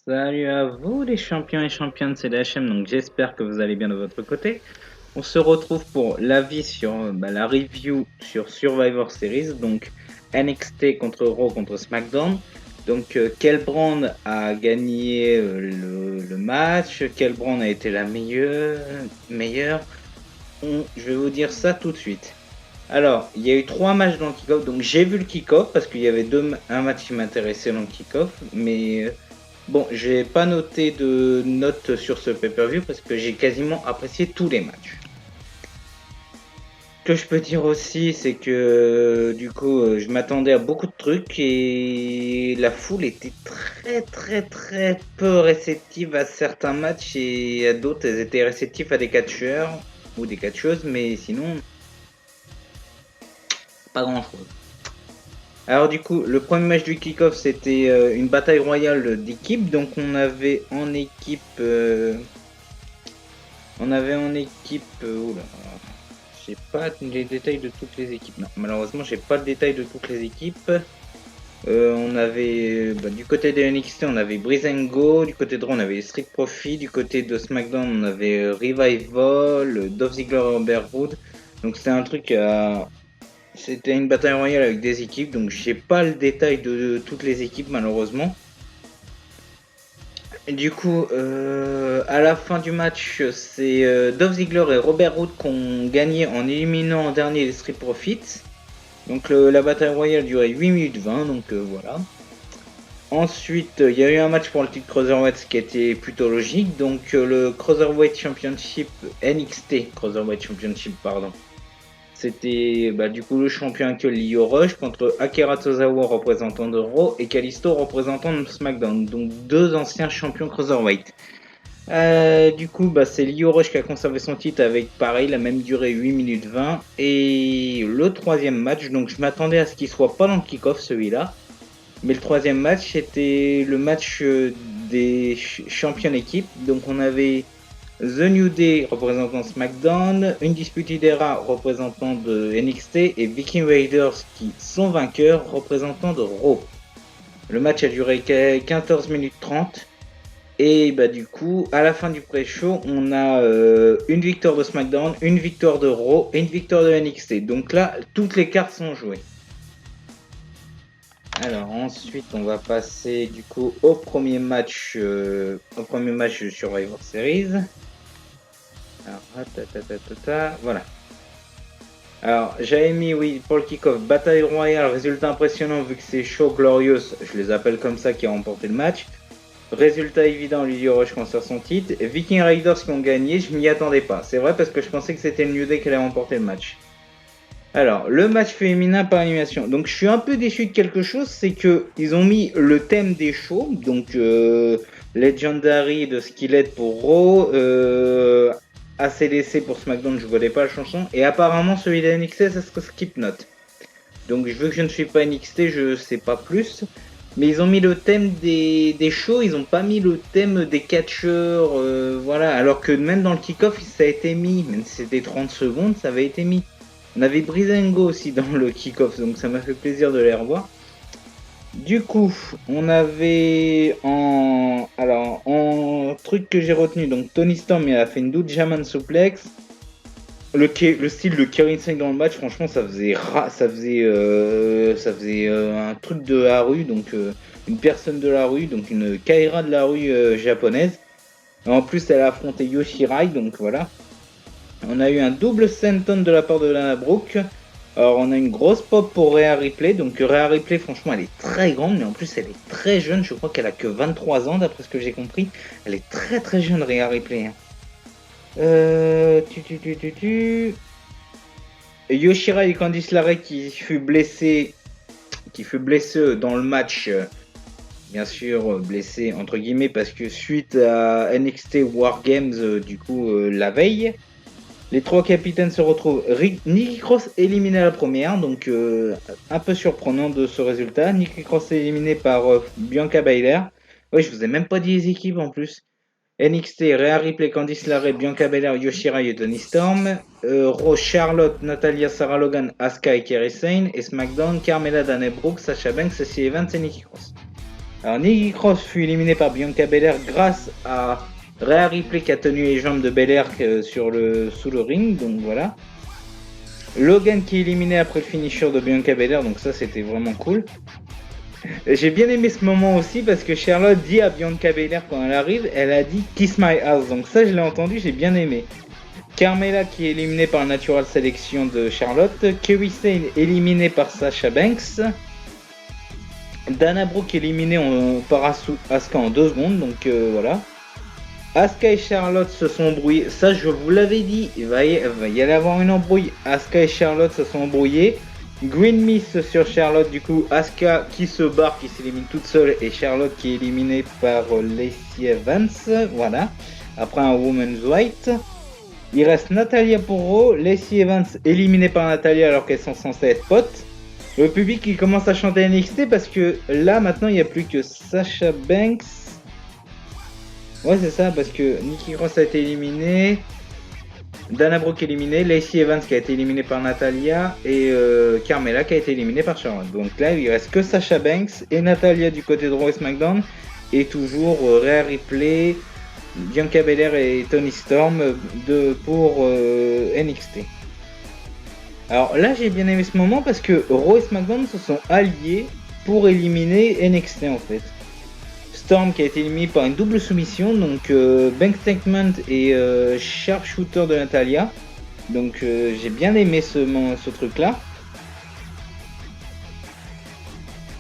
Salut à vous les champions et championnes de CDHM, donc j'espère que vous allez bien de votre côté. On se retrouve pour l'avis sur la review sur Survivor Series, donc NXT contre Raw contre SmackDown. Donc quel brand a gagné le match, quel brand a été la meilleure. Je vais vous dire ça tout de suite. Alors, il y a eu 3 matchs dans le kick-off, donc j'ai vu le kick-off parce qu'il y avait un match qui m'intéressait dans le kick-off, mais bon, j'ai pas noté de notes sur ce pay-per-view parce que j'ai quasiment apprécié tous les matchs. Ce que je peux dire aussi, c'est que du coup, je m'attendais à beaucoup de trucs et la foule était très peu réceptive à certains matchs et à d'autres, elles étaient réceptives à des catcheurs ou des catcheuses, mais sinon, pas grand-chose. Alors du coup, le premier match du kick-off, c'était une bataille royale d'équipe. Donc on avait en équipe, oula, j'ai pas les détails de toutes les équipes. Non, malheureusement, j'ai pas le détail de toutes les équipes. On avait du côté de NXT, on avait Breeze and Go, du côté de Raw, on avait Street Profit, du côté de SmackDown, on avait Revival, Dolph Ziggler et Robert Roode. Donc c'était une bataille royale avec des équipes, donc j'ai pas le détail de toutes les équipes malheureusement. Et du coup, à la fin du match, c'est Dolph Ziggler et Robert Roode qui ont gagné en éliminant en dernier les Street Profits. Donc la bataille royale durait 8 minutes 20, donc voilà. Ensuite, il y a eu un match pour le titre Cruiserweight qui était plutôt logique. Donc le Cruiserweight Championship, NXT Cruiserweight Championship, pardon. C'était du coup le champion actuel Lio Rush contre Akira Tozawa, représentant de Raw, et Kalisto, représentant de SmackDown. Donc 2 anciens champions Cruiserweight. Du coup, c'est Lio Rush qui a conservé son titre avec pareil la même durée 8 minutes 20. Et le troisième match, donc je m'attendais à ce qu'il soit pas dans le kick-off celui-là. Mais le troisième match, c'était le match des champions d'équipe. Donc on avait The New Day représentant SmackDown, Undisputed Era représentant de NXT et Viking Raiders qui sont vainqueurs représentant de Raw. Le match a duré 14 minutes 30 et du coup à la fin du pré-show on a une victoire de SmackDown, une victoire de Raw et une victoire de NXT. Donc là toutes les cartes sont jouées. Alors ensuite on va passer du coup au premier match de Survivor Series. Alors, voilà. Alors, j'avais mis, oui, pour le kick-off, bataille royale, résultat impressionnant vu que c'est Show Glorious, je les appelle comme ça, qui a remporté le match. Résultat évident, Lio Rush conserve son titre. Et Viking Raiders qui ont gagné, je m'y attendais pas. C'est vrai parce que je pensais que c'était le New Day qui allait remporter le match. Alors, le match féminin par animation. Donc, je suis un peu déçu de quelque chose, c'est que ils ont mis le thème des shows, donc Legendary de Skillet pour Raw, ACDC pour SmackDown, je connais pas la chanson, et apparemment celui de NXT, ça serait Slipknot. Donc, vu que je ne suis pas NXT, je sais pas plus. Mais ils ont mis le thème des shows, ils ont pas mis le thème des catcheurs, voilà. Alors que même dans le kick-off, ça a été mis, même si c'était 30 secondes, ça avait été mis. On avait Breeze and Go aussi dans le kick-off, donc ça m'a fait plaisir de les revoir. Du coup, on avait en truc que j'ai retenu, donc Tony Storm il a fait une double German suplex. Le style de Kevin Singh dans le match, franchement, ça faisait un truc de la rue, donc une personne de la rue, donc une Kaira de la rue japonaise. En plus, elle a affronté Yoshirai, donc voilà. On a eu un double senton de la part de Lana Brooke. Alors on a une grosse pop pour Rhea Ripley. Donc Rhea Ripley franchement elle est très grande mais en plus elle est très jeune. Je crois qu'elle a que 23 ans d'après ce que j'ai compris. Elle est très jeune Rhea Ripley. Yoshirai et Candice LeRae qui fut blessé dans le match bien sûr blessé entre guillemets parce que suite à NXT War Games la veille, les 3 capitaines se retrouvent. Nikki Cross éliminé à la première, donc un peu surprenant de ce résultat. Nikki Cross est éliminé par Bianca Belair. Oui, je vous ai même pas dit les équipes en plus. NXT, Rhea Ripley, Candice LeRae, Bianca Belair, Yoshirai et Toni Storm. Raw, Charlotte, Natalia, Sarah Logan, Asuka et Kairi Sane. Et SmackDown, Carmella, Dana Brooke, Sasha Banks, Lacey Evans et Nikki Cross. Alors Nikki Cross fut éliminée par Bianca Belair grâce à Rhea Ripley qui a tenu les jambes de Belair sous le ring, donc voilà. Logan qui est éliminé après le finisher de Bianca Belair, donc ça c'était vraiment cool. J'ai bien aimé ce moment aussi parce que Charlotte dit à Bianca Belair quand elle arrive, elle a dit Kiss my ass, donc ça je l'ai entendu, j'ai bien aimé. Carmella qui est éliminée par Natural Selection de Charlotte, Kairi Sane éliminée par Sasha Banks. Dana Brooke éliminée par Asuka en 2 secondes, donc voilà. Asuka et Charlotte se sont embrouillées, ça je vous l'avais dit, il va y aller avoir une embrouille. Asuka et Charlotte se sont embrouillées. Green Miss sur Charlotte, du coup Asuka qui se barre, qui s'élimine toute seule, et Charlotte qui est éliminée par Lacey Evans, voilà, après un Women's White. Il reste Natalia pour Raw, Lacey Evans éliminée par Natalia alors qu'elles sont censées être potes. Le public il commence à chanter NXT parce que là maintenant il n'y a plus que Sasha Banks. Ouais c'est ça, parce que Nikki Cross a été éliminée, Dana Brooke éliminée, Lacey Evans qui a été éliminée par Natalia et Carmella qui a été éliminée par Charlotte. Donc là il reste que Sasha Banks et Natalia du côté de Raw et SmackDown et toujours Rhea Ripley, Bianca Belair et Toni Storm pour NXT. Alors là j'ai bien aimé ce moment parce que Raw et SmackDown se sont alliés pour éliminer NXT en fait. Storm qui a été éliminé par une double soumission, donc bank statement et sharpshooter de Natalia. Donc j'ai bien aimé ce truc là.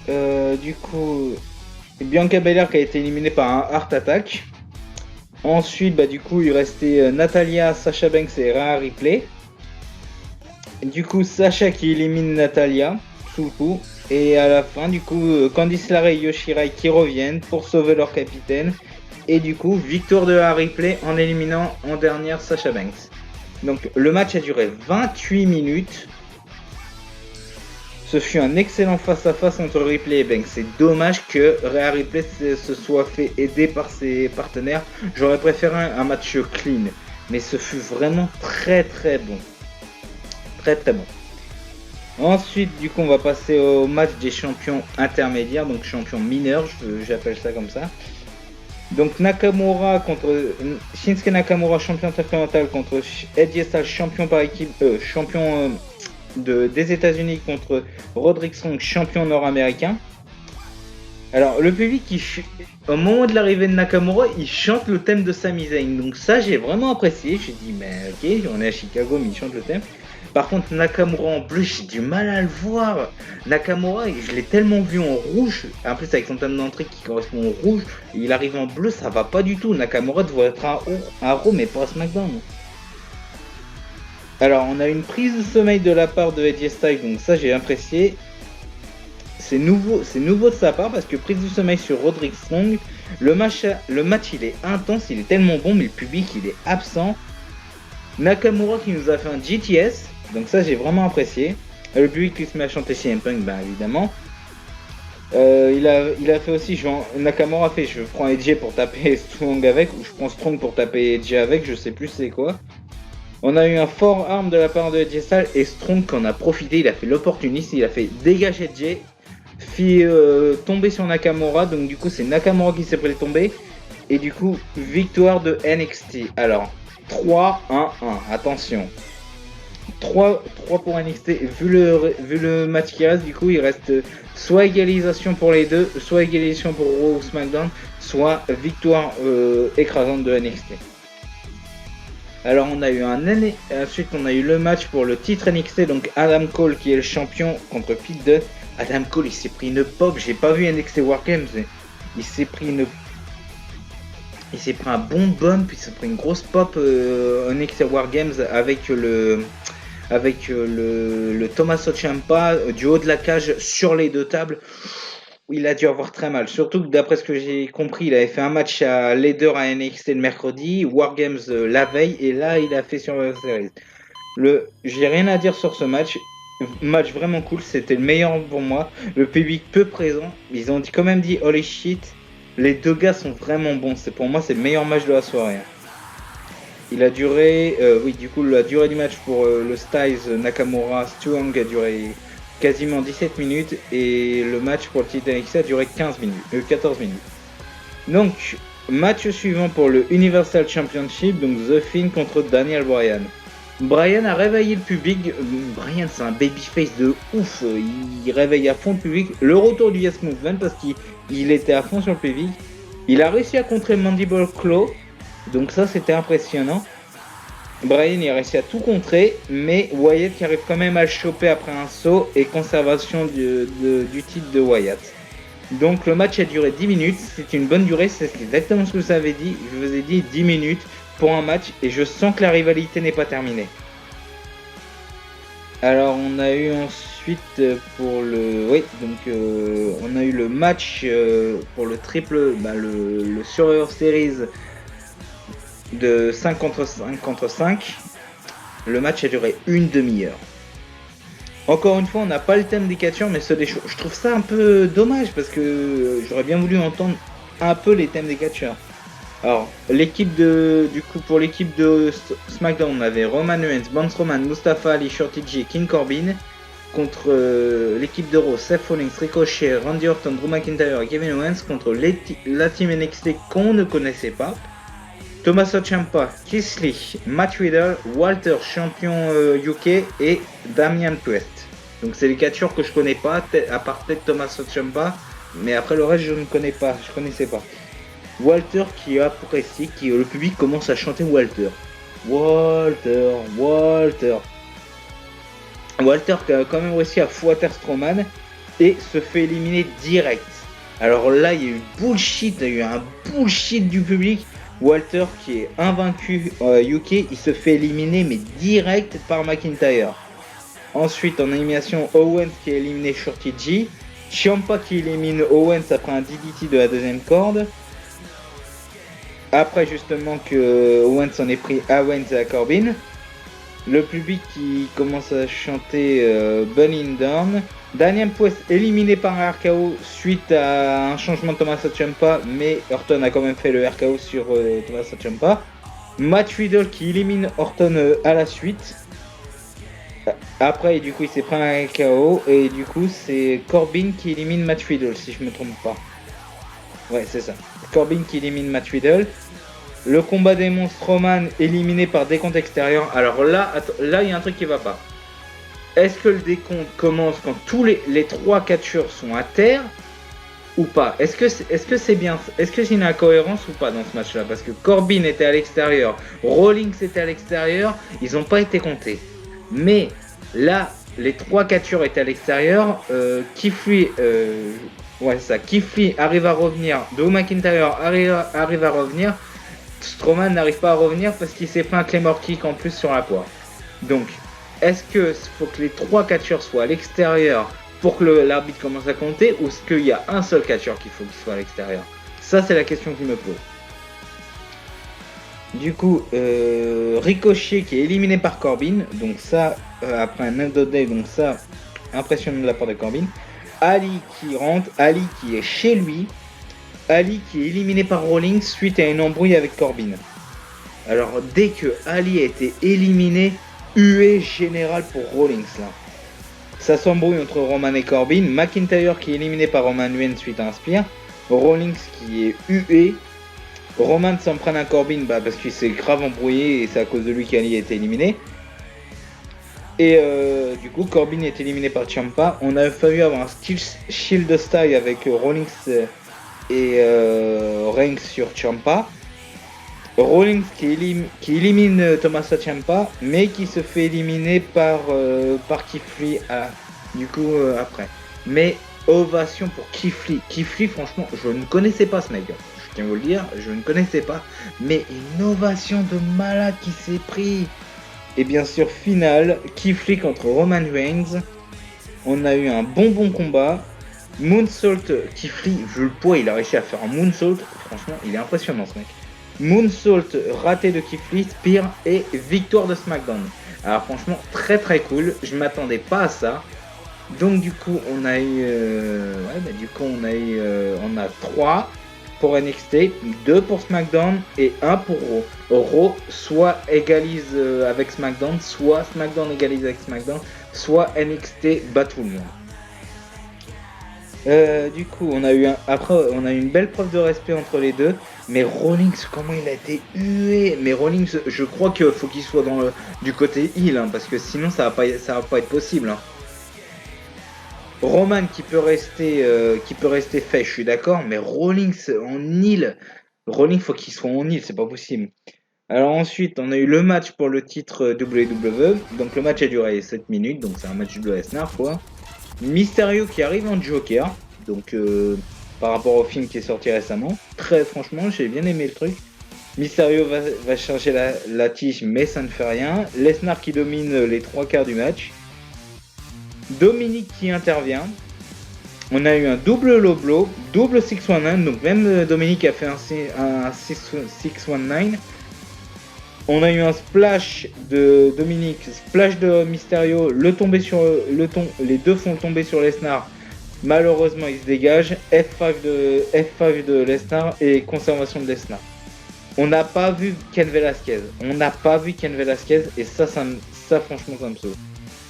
Du coup Bianca Belair qui a été éliminée par un Heart Attack. Ensuite du coup il restait Natalia, Sasha Banks et Rhea Ripley. Du coup Sasha qui élimine Natalia sous le coup. Et à la fin, du coup, Candice LeRae et Yoshirai qui reviennent pour sauver leur capitaine. Et du coup, victoire de Rhea Ripley en éliminant en dernière Sasha Banks. Donc le match a duré 28 minutes. Ce fut un excellent face-à-face entre Ripley et Banks. C'est dommage que Rhea Ripley se soit fait aider par ses partenaires. J'aurais préféré un match clean. Mais ce fut vraiment très très bon. Très très bon. Ensuite, du coup, on va passer au match des champions intermédiaires, donc champions mineurs, j'appelle ça comme ça. Donc Nakamura contre Shinsuke Nakamura, champion intercontinental, contre Edge Styles, champion par équipe, champion des États-Unis, contre Roderick Strong, champion nord-américain. Alors le public, au moment de l'arrivée de Nakamura, il chante le thème de Sami Zayn. Donc ça, j'ai vraiment apprécié. Je dis mais ok, on est à Chicago, mais il chante le thème. Par contre, Nakamura en bleu, j'ai du mal à le voir. Nakamura, je l'ai tellement vu en rouge. En plus, avec son thème d'entrée qui correspond au rouge, il arrive en bleu, ça va pas du tout. Nakamura devrait être un Raw, mais pas à SmackDown. Alors, on a une prise de sommeil de la part de AJ Styles, donc ça, j'ai apprécié. C'est nouveau de sa part parce que prise du sommeil sur Roderick Strong. Le match, il est intense, il est tellement bon, mais le public, il est absent. Nakamura qui nous a fait un GTS. Donc ça j'ai vraiment apprécié. Le public qui se met à chanter CM Punk, évidemment. Il a fait aussi, Nakamura a fait, je prends Edge pour taper Strong avec, ou je prends Strong pour taper Edge avec, je sais plus c'est quoi. On a eu un fort arm de la part de Edge Styles et Strong qui en a profité, il a fait l'opportuniste, il a fait dégager Edge, fit tomber sur Nakamura, donc du coup c'est Nakamura qui s'est pris le tomber. Et du coup, victoire de NXT. Alors, 3-1-1, attention. 3 pour NXT, vu le match qui reste, du coup il reste soit égalisation pour les deux, soit égalisation pour Raw ou SmackDown, soit victoire écrasante de NXT. Alors ensuite on a eu le match pour le titre NXT, donc Adam Cole qui est le champion contre Pete Dunne. Adam Cole il s'est pris une pop, j'ai pas vu NXT War Games, il s'est pris un bon bump, il s'est pris une grosse pop NXT War Games avec le Tommaso Ciampa du haut de la cage sur les deux tables. il a dû avoir très mal. Surtout que d'après ce que j'ai compris, il avait fait un match à Leader à NXT le mercredi, Wargames la veille, et là il a fait Survivor Series. J'ai rien à dire sur ce match. Match vraiment cool, c'était le meilleur pour moi. Le public peu présent, ils ont quand même dit holy shit. Les deux gars sont vraiment bons. Pour moi, c'est le meilleur match de la soirée. Il a duré, oui, du coup, la durée du match pour le Styles Nakamura Strong a duré quasiment 17 minutes et le match pour le titre NXT a duré 14 minutes. Donc, match suivant pour le Universal Championship, donc The Fiend contre Daniel Bryan. Bryan a réveillé le public. Bryan, c'est un babyface de ouf. Il réveille à fond le public. Le retour du Yes Movement parce qu'il était à fond sur le public. Il a réussi à contrer Mandible Claw. Donc ça, c'était impressionnant. Bryan il a réussi à tout contrer. Mais Wyatt qui arrive quand même à le choper après un saut et conservation du titre de Wyatt. Donc le match a duré 10 minutes. C'est une bonne durée. C'est exactement ce que vous avez dit. Je vous ai dit 10 minutes pour un match et je sens que la rivalité n'est pas terminée. Alors on a eu ensuite pour le on a eu le match pour le triple le Survivor Series de 5 contre 5. Le match a duré une demi-heure. Encore une fois, on n'a pas le thème des catcheurs, mais je trouve ça un peu dommage parce que j'aurais bien voulu entendre un peu les thèmes des catcheurs. Alors, pour l'équipe de SmackDown, on avait Roman Reigns, Braun Strowman, Mustafa Ali, Shorty G, King Corbin. Contre l'équipe de Raw, Seth Rollins, Ricochet, Randy Orton, Drew McIntyre et Kevin Owens. Contre la team NXT qu'on ne connaissait pas. Tommaso Ciampa, Keith Lee, Matt Riddle, Walter, champion UK et Damian Priest. Donc c'est les catcheurs que je connais pas, à part peut-être Tommaso Ciampa. Mais après le reste, je ne connaissais pas. Walter qui apprécie, le public commence à chanter Walter. Walter qui a quand même réussi à fouetter Strowman et se fait éliminer direct. Alors là, il y a eu un bullshit du public. Walter qui est invaincu UK, il se fait éliminer mais direct par McIntyre. Ensuite, en élimination, Owens qui a éliminé Shorty G. Ciampa qui élimine Owens après un DDT de la deuxième corde. Après justement que Owens en ait pris Owens à Corbin. Le public qui commence à chanter Burning Down. Daniel Priest éliminé par un RKO suite à un changement de Tommaso Ciampa, mais Orton a quand même fait le RKO sur Tommaso Ciampa. Matt Riddle qui élimine Orton à la suite. Après, du coup, il s'est pris un RKO et du coup, c'est Corbin qui élimine Matt Riddle, si je me trompe pas. Ouais, c'est ça. Corbin qui élimine Matt Riddle. Le combat des monstres, Roman éliminé par décompte extérieur. Alors là, il y a un truc qui va pas. Est-ce que le décompte commence quand tous les 3 catcheurs sont à terre ou pas? Est-ce que c'est bien? Est-ce que c'est une incohérence ou pas dans ce match-là? Parce que Corbin était à l'extérieur, Rollins était à l'extérieur, ils n'ont pas été comptés. Mais là, les 3 catcheurs étaient à l'extérieur. Keith Lee arrive à revenir. Drew McIntyre arrive à revenir. Strowman n'arrive pas à revenir parce qu'il s'est pris un Claymore Kick en plus sur la poire. Donc, est-ce qu'il faut que les 3 catcheurs soient à l'extérieur pour que l'arbitre commence à compter, ou est-ce qu'il y a un seul catcheur qu'il faut qu'il soit à l'extérieur? Ça, c'est la question que je me pose. Du coup, Ricochet qui est éliminé par Corbin. Donc ça, après un End of Day, donc ça, impressionnant de la part de Corbin. Ali qui rentre, Ali qui est chez lui. Ali qui est éliminé par Rollins suite à une embrouille avec Corbin. Alors dès que Ali a été éliminé, huée générale pour Rollins là. Ça s'embrouille entre Roman et Corbin. McIntyre qui est éliminé par Roman Reigns suite à un spear. Rollins qui est hué. Roman s'en prend à Corbin parce qu'il s'est grave embrouillé et c'est à cause de lui qu'Ali a été éliminé. Et du coup Corbin est éliminé par Ciampa. On a fallu avoir un Shield style avec Rollins et Reigns sur Ciampa. Rollins qui élimine Tommaso Ciampa, mais qui se fait éliminer par Keith Lee après. Mais ovation pour Keith Lee. Keith Lee, franchement, je ne connaissais pas ce mec. Je tiens à vous le dire, je ne connaissais pas. Mais une ovation de malade qui s'est pris. Et bien sûr, finale, Keith Lee contre Roman Reigns. On a eu un bon combat. Moonsault Keith Lee, vu le poids, il a réussi à faire un moonsault. Franchement, il est impressionnant ce mec. Moonsault raté de Keith Lee, Spear et victoire de SmackDown. Alors franchement, très très cool. Je m'attendais pas à ça. Donc du coup, on a eu, on a 3 pour NXT, 2 pour SmackDown et 1 pour Raw. Raw soit égalise avec SmackDown, soit SmackDown égalise avec SmackDown, soit NXT bat tout le monde. Du coup, on a eu une belle preuve de respect entre les deux. Mais Rollins, comment il a été hué. Mais Rollins, je crois qu'il faut qu'il soit du côté heel, hein, parce que sinon ça va pas être possible. Hein. Roman qui peut rester fait, je suis d'accord. Mais Rollins en heel, Rollins faut qu'il soit en heel, c'est pas possible. Alors ensuite, on a eu le match pour le titre WWE. Donc le match a duré 7 minutes, donc c'est un match de Lesnar quoi. Mysterio qui arrive en Joker, donc par rapport au film qui est sorti récemment. Très franchement, j'ai bien aimé le truc. Mysterio va chercher la tige, mais ça ne fait rien. Lesnar qui domine les 3 quarts du match. Dominique qui intervient. On a eu un double low blow, double 619, donc même Dominique a fait un 619. On a eu un splash de Dominique, splash de Mysterio, les deux font tomber sur Lesnar. Malheureusement, il se dégage. F5 de Lesnar et conservation de Lesnar. On n'a pas vu Ken Velasquez. Et ça franchement, ça me sauve.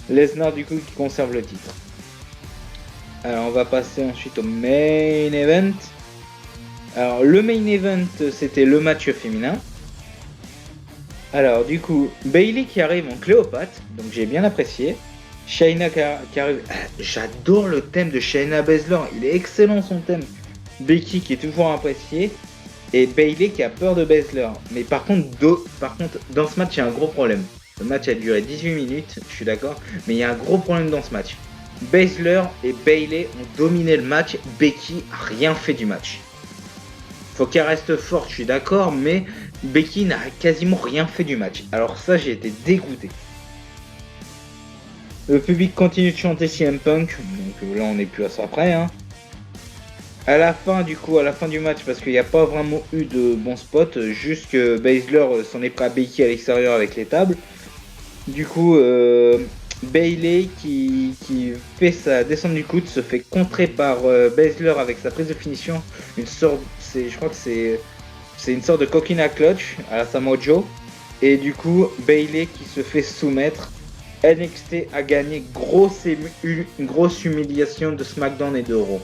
Lesnar, du coup, qui conserve le titre. Alors, on va passer ensuite au main event. Alors, le main event, c'était le match féminin. Alors, du coup, Bayley qui arrive en Cléopâtre, donc j'ai bien apprécié. Shayna qui arrive. J'adore le thème de Shayna Baszler, il est excellent son thème. Becky qui est toujours appréciée. Et Bayley qui a peur de Baszler. Mais par contre, dans ce match, il y a un gros problème. Le match a duré 18 minutes, je suis d'accord. Mais il y a un gros problème dans ce match. Baszler et Bayley ont dominé le match. Becky n'a rien fait du match. Faut qu'elle reste forte, je suis d'accord, mais Becky n'a quasiment rien fait du match. Alors ça, j'ai été dégoûté. Le public continue de chanter CM Punk, donc là on n'est plus à ça près. Hein. À la fin du match, parce qu'il n'y a pas vraiment eu de bons spots, juste que Baszler s'en est pris à Becky à l'extérieur avec les tables. Du coup, Bayley qui fait sa descente du coude se fait contrer par Baszler avec sa prise de finition. Je crois que c'est une sorte de coquina clutch à la Samoa Joe. Et du coup, Bayley qui se fait soumettre. NXT a gagné une grosse humiliation de SmackDown et de Raw.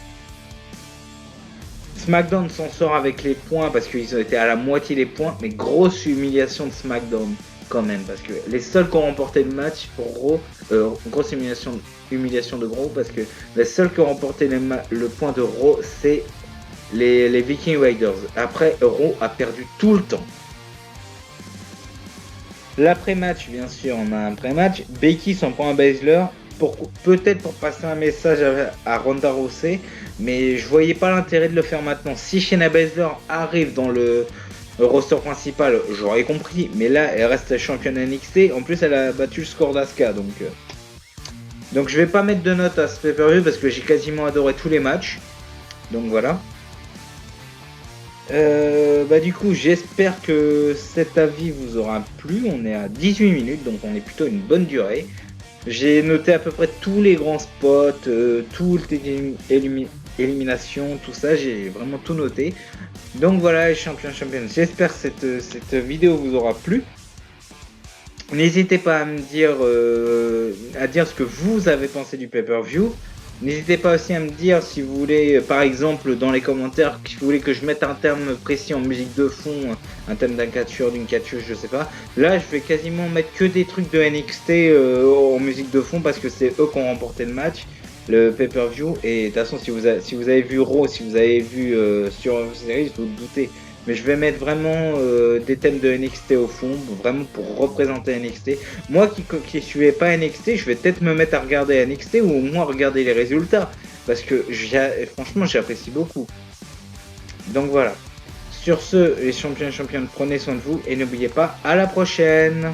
SmackDown s'en sort avec les points parce qu'ils ont été à la moitié des points, mais grosse humiliation de SmackDown quand même parce que les seuls qui ont remporté le match pour Raw, grosse humiliation de Raw parce que les seuls qui ont remporté le point de Raw c'est les Viking Raiders. Après, Raw a perdu tout le temps. L'après-match, bien sûr, on a un pré-match. Becky s'en prend un Baszler, peut-être pour passer un message à Ronda Rousey, mais je voyais pas l'intérêt de le faire maintenant. Si Shayna Baszler arrive dans le roster principal, j'aurais compris, mais là, elle reste championne NXT. En plus, elle a battu le score d'Asuka, donc je vais pas mettre de note à ce pay-per-view parce que j'ai quasiment adoré tous les matchs. Donc voilà. Du coup, j'espère que cet avis vous aura plu. On est à 18 minutes, donc on est plutôt une bonne durée. J'ai noté à peu près tous les grands spots, toutes les éliminations, tout ça. J'ai vraiment tout noté. Donc voilà, les champions. J'espère que cette vidéo vous aura plu. N'hésitez pas à me dire, ce que vous avez pensé du pay-per-view. N'hésitez pas aussi à me dire si vous voulez, par exemple, dans les commentaires, si vous voulez que je mette un terme précis en musique de fond, un thème d'un catcheur, d'une catcheuse, je sais pas. Là, je vais quasiment mettre que des trucs de NXT en musique de fond parce que c'est eux qui ont remporté le match, le pay-per-view. Et de toute façon, si vous avez vu Raw, si vous avez vu sur série, vous doutez. Mais je vais mettre vraiment des thèmes de NXT au fond, vraiment pour représenter NXT. Moi qui ne suivais pas NXT, je vais peut-être me mettre à regarder NXT ou au moins regarder les résultats. Parce que franchement, j'apprécie beaucoup. Donc voilà. Sur ce, les champions, prenez soin de vous et n'oubliez pas, à la prochaine!